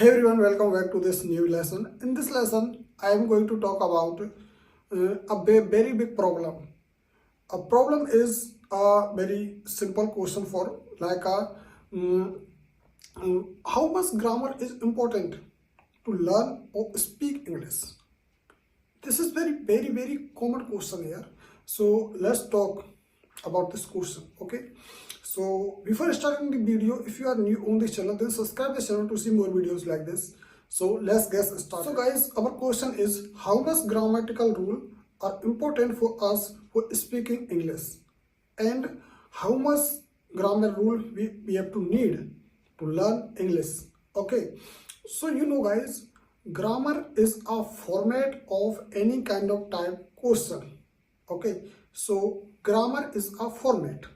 Hey everyone, welcome back to this new lesson. In this lesson, I am going to talk about very big problem. A problem is a very simple question for like how much grammar is important to learn or speak English. This is very common question here. So let's talk about this question. Okay. So before starting the video, if you are new on this channel, then subscribe the channel to see more videos like this. So let's get started. So guys, our question is how much grammatical rule are important for us for speaking English, and how much grammar rule we have to need to learn English. Okay. So you know guys, grammar is a format of any kind of type question. Okay. So grammar is a format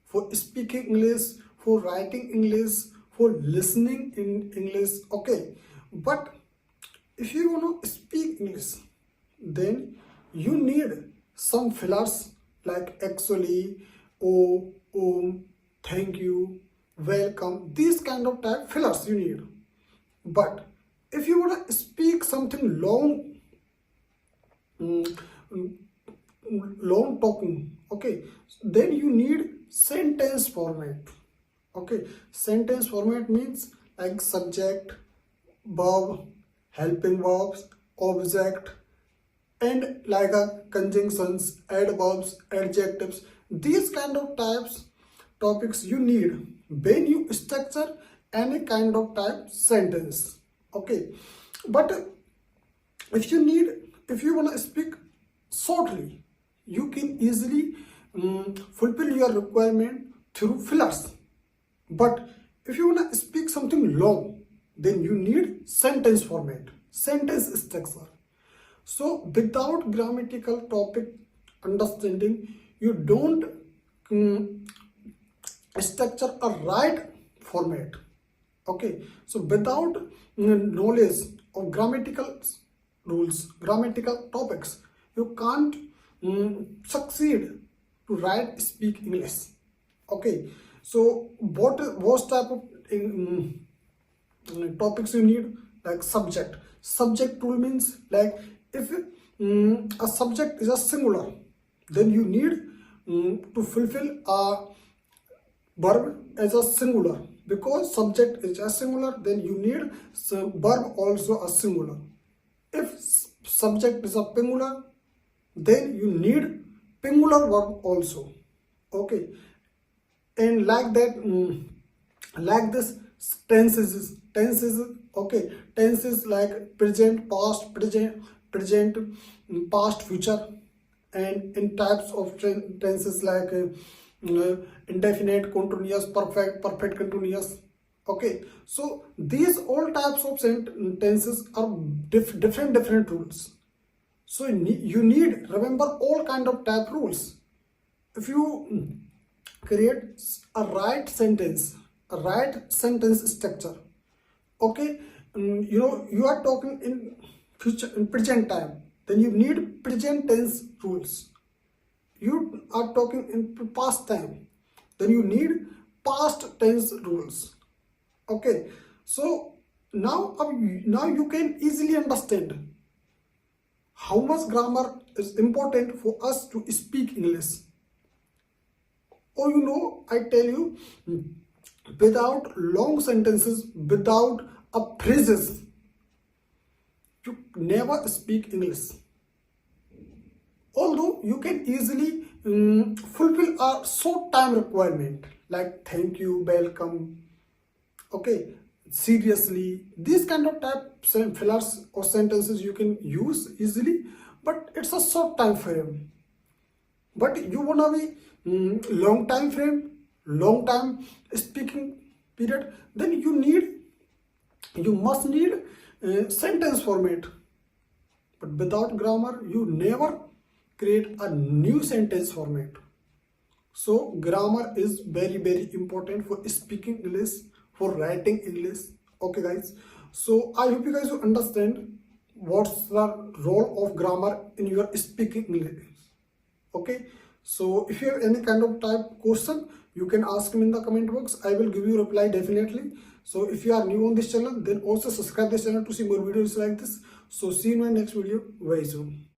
for speaking English, for writing English, for listening in English. Okay. But if you want to speak English, then you need some fillers like actually, oh, thank you, welcome. These kind of type fillers you need. But if you want to speak something long, long talking, okay, then you need sentence format. Okay, sentence format means like subject, verb, helping verbs, object, and like a conjunctions, adverbs, adjectives. These kind of topics you need when you structure any kind of type sentence. Okay, but if you want to speak shortly, you can easily fulfill your requirement through fillers. But if you want to speak something long, then you need sentence format, sentence structure. So without grammatical topic understanding, you don't structure a right format. Okay, so without knowledge of grammatical rules, grammatical topics, you can't succeed to write speak English. Okay, so what type of topics you need? Like subject rule means like if a subject is a singular, then you need to fulfill a verb as a singular. Because subject is a singular, then you need verb also a singular. If subject is a singular, then you need singular verb also. Okay, and like that, like this tenses. Okay, tenses like present, past, past, future, and in types of tenses like indefinite, continuous, perfect continuous. Okay, so these all types of tenses are different rules. So you need remember all kind of type rules. If you create a right sentence structure, okay, you are talking in future, in present time, then you need present tense rules. You are talking in past time, then you need past tense rules. Okay, so now you can easily understand how much grammar is important for us to speak English. Or I tell you, without long sentences, without a phrases, you never speak English. Although you can easily fulfill a short time requirement like thank you, welcome, okay, seriously, these kind of type fillers or sentences you can use easily, but it's a short time frame. But you wanna be long time frame, long time speaking period, then you must need sentence format. But without grammar, you never create a new sentence format. So grammar is very important for speaking English, for writing English. Okay guys, so I hope you guys will understand what's the role of grammar in your speaking English. Okay, so if you have any kind of type question, you can ask me in the comment box. I will give you reply definitely. So if you are new on this channel, then also subscribe this channel to see more videos like this. So see you in my next video very soon.